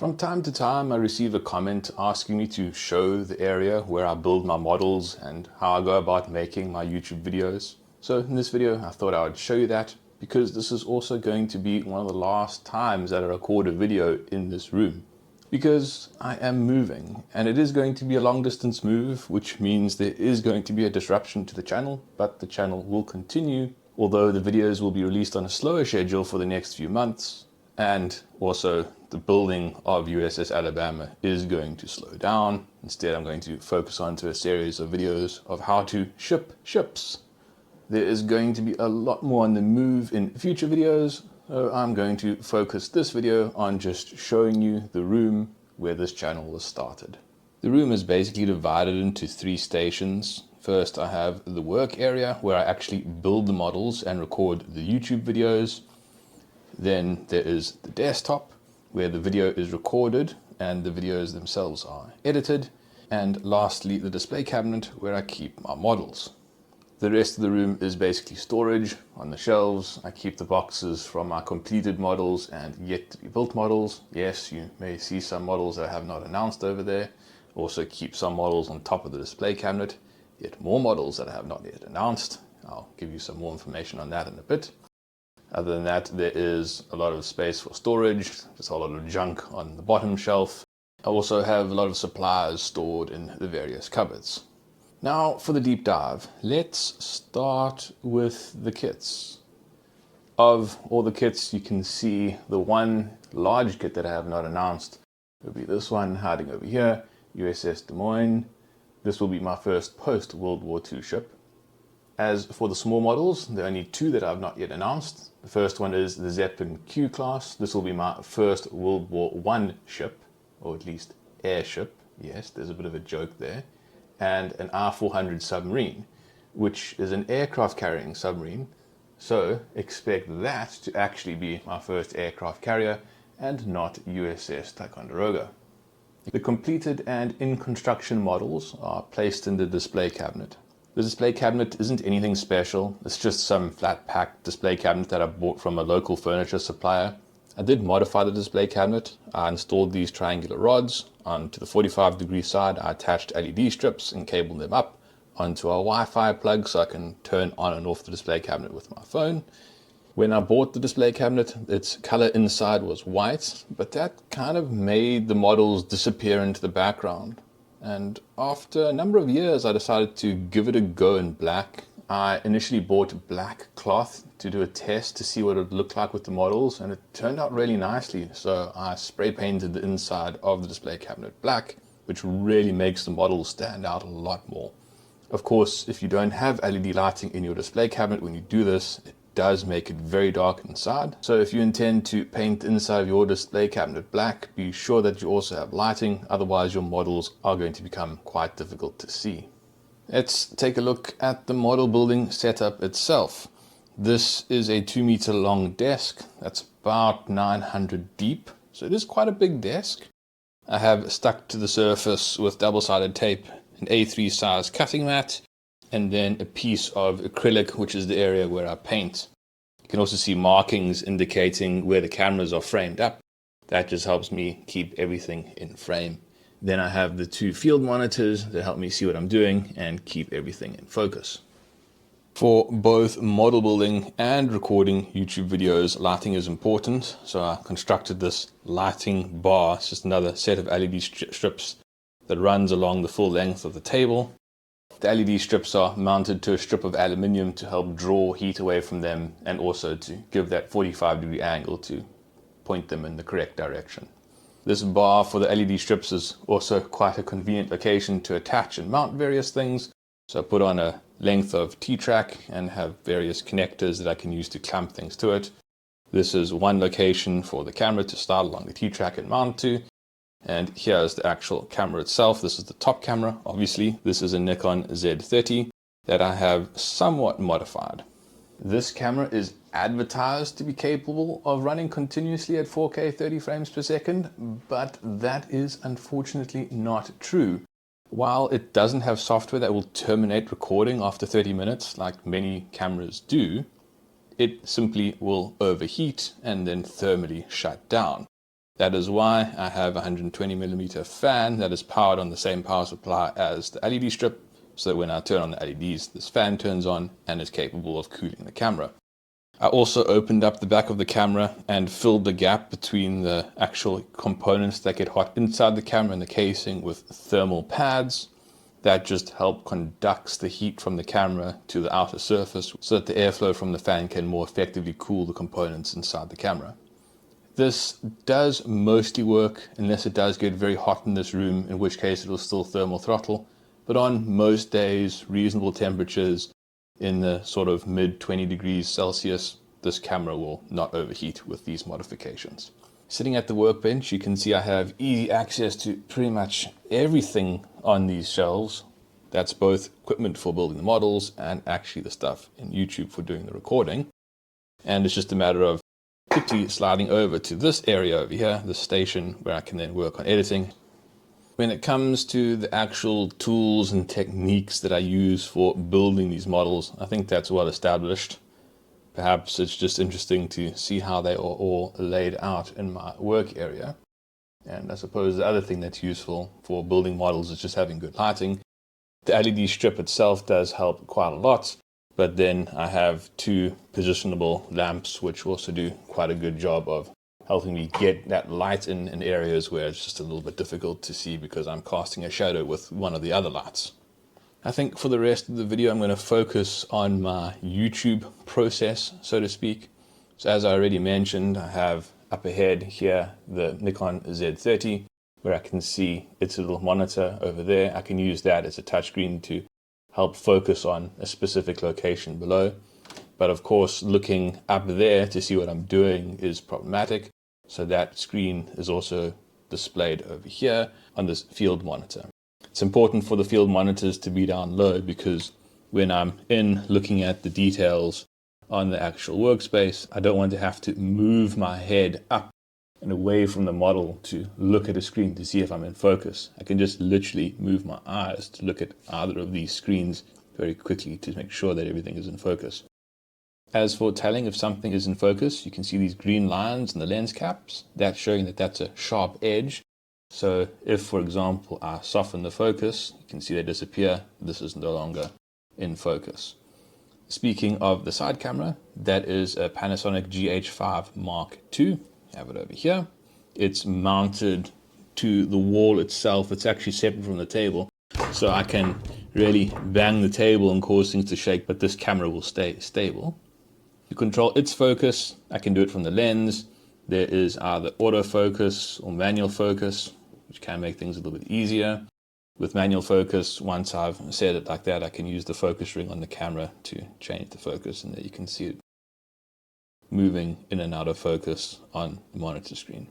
From time to time, I receive a comment asking me to show the area where I build my models and how I go about making my YouTube videos. So in this video, I thought I would show you that because this is also going to be one of the last times that I record a video in this room. Because I am moving, and it is going to be a long distance move, which means there is going to be a disruption to the channel, but the channel will continue, although the videos will be released on a slower schedule for the next few months. And also the building of USS Alabama is going to slow down. Instead, I'm going to focus onto a series of videos of how to ship ships. There is going to be a lot more on the move in future videos, so I'm going to focus this video on just showing you the room where this channel was started. The room is basically divided into 3 stations. First, I have the work area where I actually build the models and record the YouTube videos. Then there is the desktop where the video is recorded and the videos themselves are edited. And lastly, the display cabinet where I keep my models. The rest of the room is basically storage. On the shelves, I keep the boxes from my completed models and yet to be built models. Yes, you may see some models that I have not announced over there. Also keep some models on top of the display cabinet. Yet more models that I have not yet announced. I'll give you some more information on that in a bit. Other than that, there is a lot of space for storage. There's a lot of junk on the bottom shelf. I also have a lot of supplies stored in the various cupboards. Now for the deep dive, let's start with the kits. Of all the kits, you can see the one large kit that I have not announced will be this one hiding over here, USS Des Moines. This will be my first post-World War II ship. As for the small models, there are only 2 that I have not yet announced. The first one is the Zeppelin Q class. This will be my first World War I ship, or at least airship. Yes, there's a bit of a joke there. And an I-400 submarine, which is an aircraft carrying submarine. So expect that to actually be my first aircraft carrier and not USS Ticonderoga. The completed and in construction models are placed in the display cabinet. The display cabinet isn't anything special. It's just some flat pack display cabinet that I bought from a local furniture supplier. I did modify the display cabinet. I installed these triangular rods. Onto the 45-degree side, I attached LED strips and cabled them up onto a Wi-Fi plug so I can turn on and off the display cabinet with my phone. When I bought the display cabinet, its color inside was white, but that kind of made the models disappear into the background. And after a number of years, I decided to give it a go in black. I initially bought black cloth to do a test to see what it would look like with the models, and it turned out really nicely. So I spray painted the inside of the display cabinet black, which really makes the models stand out a lot more. Of course, if you don't have LED lighting in your display cabinet when you do this, it does make it very dark inside. So if you intend to paint the inside of your display cabinet black, be sure that you also have lighting, otherwise your models are going to become quite difficult to see. Let's take a look at the model building setup itself. This is a 2-meter long desk that's about 900 deep, so it is quite a big desk. I have stuck to the surface with double-sided tape an A3 size cutting mat, and then a piece of acrylic, which is the area where I paint. You can also see markings indicating where the cameras are framed up. That just helps me keep everything in frame. Then I have the 2 field monitors that help me see what I'm doing and keep everything in focus. For both model building and recording YouTube videos, lighting is important. So I constructed this lighting bar. It's just another set of LED strips that runs along the full length of the table. The LED strips are mounted to a strip of aluminium to help draw heat away from them and also to give that 45-degree angle to point them in the correct direction. This bar for the LED strips is also quite a convenient location to attach and mount various things. So I put on a length of T-track and have various connectors that I can use to clamp things to it. This is one location for the camera to start along the T-track and mount to. And here's the actual camera itself. This is the top camera, obviously. This is a Nikon Z30 that I have somewhat modified. This camera is advertised to be capable of running continuously at 4K 30 frames per second, but that is unfortunately not true. While it doesn't have software that will terminate recording after 30 minutes like many cameras do, it simply will overheat and then thermally shut down. That is why I have a 120mm fan that is powered on the same power supply as the LED strip, so that when I turn on the LEDs, this fan turns on and is capable of cooling the camera. I also opened up the back of the camera and filled the gap between the actual components that get hot inside the camera and the casing with thermal pads that just help conducts the heat from the camera to the outer surface so that the airflow from the fan can more effectively cool the components inside the camera. This does mostly work unless it does get very hot in this room, in which case it will still thermal throttle. But on most days, reasonable temperatures in the sort of mid 20 degrees Celsius, this camera will not overheat with these modifications. Sitting at the workbench, you can see I have easy access to pretty much everything on these shelves. That's both equipment for building the models and actually the stuff in YouTube for doing the recording. And it's just a matter of quickly sliding over to this area over here, the station, where I can then work on editing. When it comes to the actual tools and techniques that I use for building these models, I think that's well established. Perhaps it's just interesting to see how they are all laid out in my work area. And I suppose the other thing that's useful for building models is just having good lighting. The LED strip itself does help quite a lot, but then I have two positionable lamps which also do quite a good job of helping me get that light in areas where it's just a little bit difficult to see because I'm casting a shadow with one of the other lights. I think for the rest of the video I'm going to focus on my YouTube process, so to speak. So as I already mentioned, I have up ahead here the Nikon Z30, where I can see its little monitor over there. I can use that as a touchscreen to help focus on a specific location below. But of course, looking up there to see what I'm doing is problematic. So that screen is also displayed over here on this field monitor. It's important for the field monitors to be down low because when I'm in looking at the details on the actual workspace, I don't want to have to move my head up and away from the model to look at a screen to see if I'm in focus. I can just literally move my eyes to look at either of these screens very quickly to make sure that everything is in focus. As for telling if something is in focus, you can see these green lines in the lens caps. That's showing that that's a sharp edge. So if, for example, I soften the focus, you can see they disappear. This is no longer in focus. Speaking of the side camera, that is a Panasonic GH5 Mark II. You have it over here. It's mounted to the wall itself. It's actually separate from the table. So I can really bang the table and cause things to shake, but this camera will stay stable. To control its focus, I can do it from the lens. There is either autofocus or manual focus, which can make things a little bit easier. With manual focus, once I've set it like that, I can use the focus ring on the camera to change the focus, and there you can see it moving in and out of focus on the monitor screen.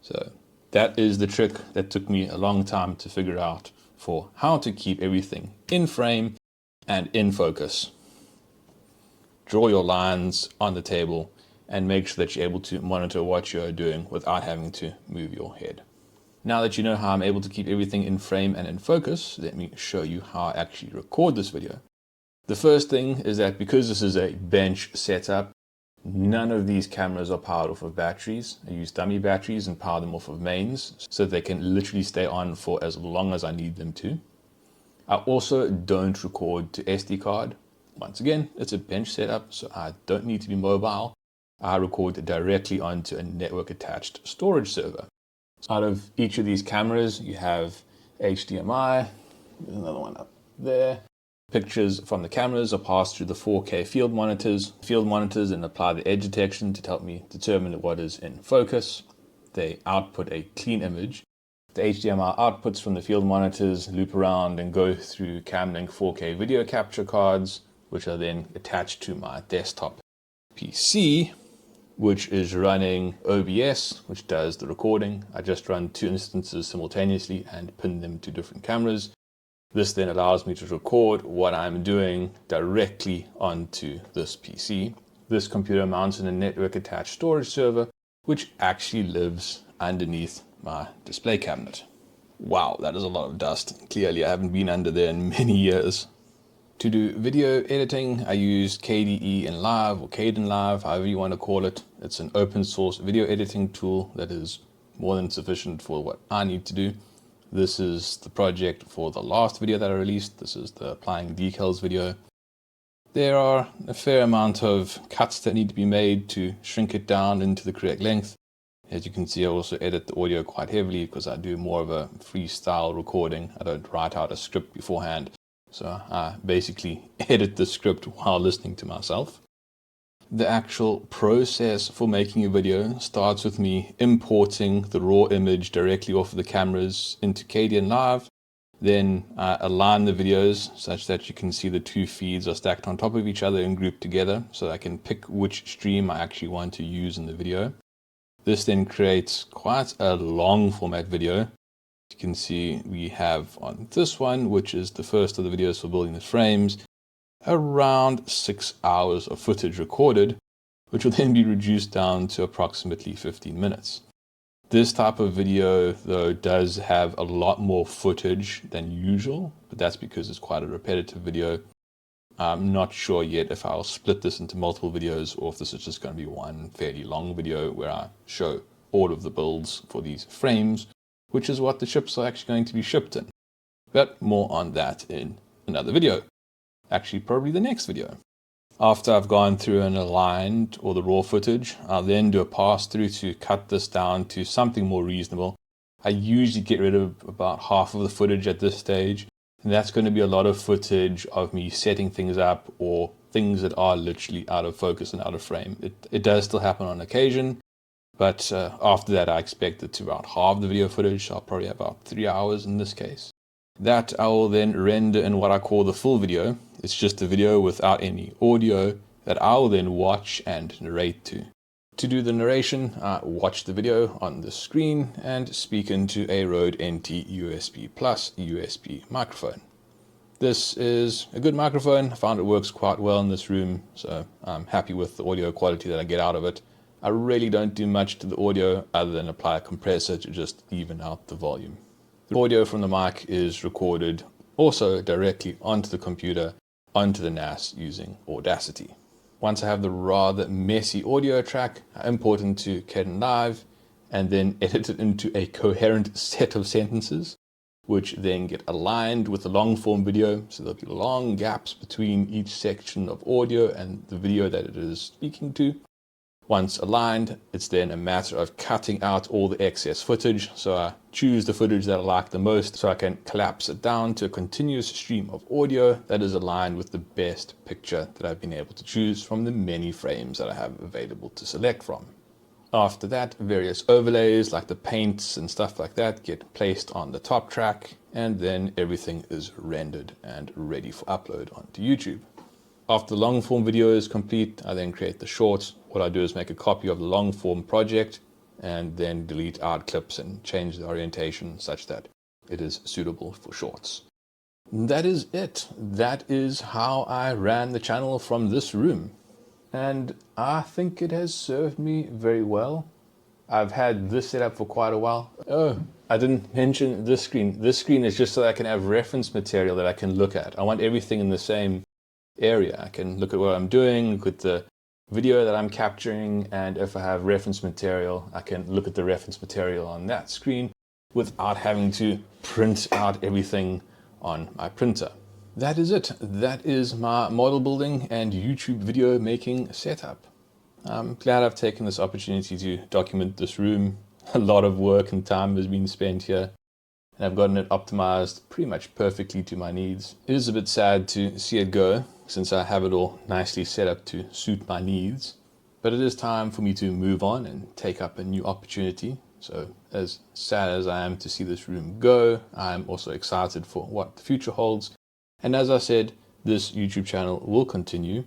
So that is the trick that took me a long time to figure out for how to keep everything in frame and in focus. Draw your lines on the table and make sure that you're able to monitor what you're doing without having to move your head. Now that you know how I'm able to keep everything in frame and in focus, let me show you how I actually record this video. The first thing is that because this is a bench setup, none of these cameras are powered off of batteries. I use dummy batteries and power them off of mains so they can literally stay on for as long as I need them to. I also don't record to SD card. Once again, it's a bench setup, so I don't need to be mobile. I record directly onto a network attached storage server. Out of each of these cameras, you have HDMI, there's another one up there. Pictures from the cameras are passed through the 4K field monitors. Field monitors then apply the edge detection to help me determine what is in focus. They output a clean image. The HDMI outputs from the field monitors loop around and go through Camlink 4K video capture cards, which are then attached to my desktop PC, which is running OBS, which does the recording. I just run two instances simultaneously and pin them to different cameras. This then allows me to record what I'm doing directly onto this PC. This computer mounts in a network attached storage server, which actually lives underneath my display cabinet. Wow, that is a lot of dust. Clearly, I haven't been under there in many years. To do video editing, I use KDE in Live or Kdenlive, however you want to call it. It's an open source video editing tool that is more than sufficient for what I need to do. This is the project for the last video that I released. This is the applying decals video. There are a fair amount of cuts that need to be made to shrink it down into the correct length. As you can see, I also edit the audio quite heavily because I do more of a freestyle recording. I don't write out a script beforehand. So I basically edit the script while listening to myself. The actual process for making a video starts with me importing the raw image directly off of the cameras into KDN Live. Then I align the videos such that you can see the two feeds are stacked on top of each other and grouped together, so I can pick which stream I actually want to use in the video. This then creates quite a long format video. You can see we have on this one, which is the first of the videos for building the frames, around 6 hours of footage recorded, which will then be reduced down to approximately 15 minutes. This type of video, though, does have a lot more footage than usual, but that's because it's quite a repetitive video. I'm not sure yet if I'll split this into multiple videos or if this is just going to be one fairly long video where I show all of the builds for these frames, which is what the ships are actually going to be shipped in. But more on that in another video. Actually, probably the next video. After I've gone through and aligned all the raw footage, I'll then do a pass through to cut this down to something more reasonable. I usually get rid of about half of the footage at this stage, and that's going to be a lot of footage of me setting things up or things that are literally out of focus and out of frame. It does still happen on occasion, but after that I expect it to about halve the video footage. I'll probably have about 3 hours in this case. That I will then render in what I call the full video. It's just a video without any audio that I will then watch and narrate to. To do the narration, I watch the video on the screen and speak into a Rode NT USB Plus USB microphone. This is a good microphone. I found it works quite well in this room, so I'm happy with the audio quality that I get out of it. I really don't do much to the audio other than apply a compressor to just even out the volume. The audio from the mic is recorded also directly onto the computer, onto the NAS using Audacity. Once I have the rather messy audio track, I import into KDN Live and then edit it into a coherent set of sentences, which then get aligned with the long form video. So there'll be long gaps between each section of audio and the video that it is speaking to. Once aligned, it's then a matter of cutting out all the excess footage. So I choose the footage that I like the most so I can collapse it down to a continuous stream of audio that is aligned with the best picture that I've been able to choose from the many frames that I have available to select from. After that, various overlays like the paints and stuff like that get placed on the top track, and then everything is rendered and ready for upload onto YouTube. After the long form video is complete, I then create the shorts. What I do is make a copy of the long form project and then delete out clips and change the orientation such that it is suitable for shorts. That is it. That is how I ran the channel from this room. And I think it has served me very well. I've had this set up for quite a while. Oh, I didn't mention this screen. This screen is just so that I can have reference material that I can look at. I want everything in the same area. I can look at what I'm doing, look at the video that I'm capturing, and if I have reference material, I can look at the reference material on that screen without having to print out everything on my printer. That is it. That is my model building and YouTube video making setup. I'm glad I've taken this opportunity to document this room. A lot of work and time has been spent here, and I've gotten it optimized pretty much perfectly to my needs. It is a bit sad to see it go, since I have it all nicely set up to suit my needs. But it is time for me to move on and take up a new opportunity. So as sad as I am to see this room go, I'm also excited for what the future holds. And as I said, this YouTube channel will continue.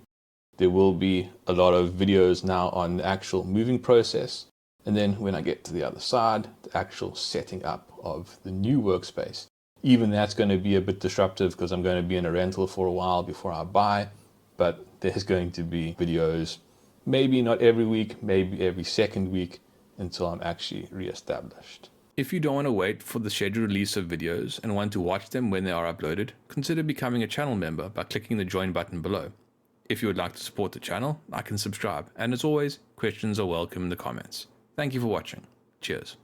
There will be a lot of videos now on the actual moving process. And then when I get to the other side, the actual setting up of the new workspace. Even that's going to be a bit disruptive because I'm going to be in a rental for a while before I buy. But there's going to be videos, maybe not every week, maybe every second week until I'm actually reestablished. If you don't want to wait for the scheduled release of videos and want to watch them when they are uploaded, consider becoming a channel member by clicking the join button below. If you would like to support the channel, like and subscribe. And as always, questions are welcome in the comments. Thank you for watching. Cheers.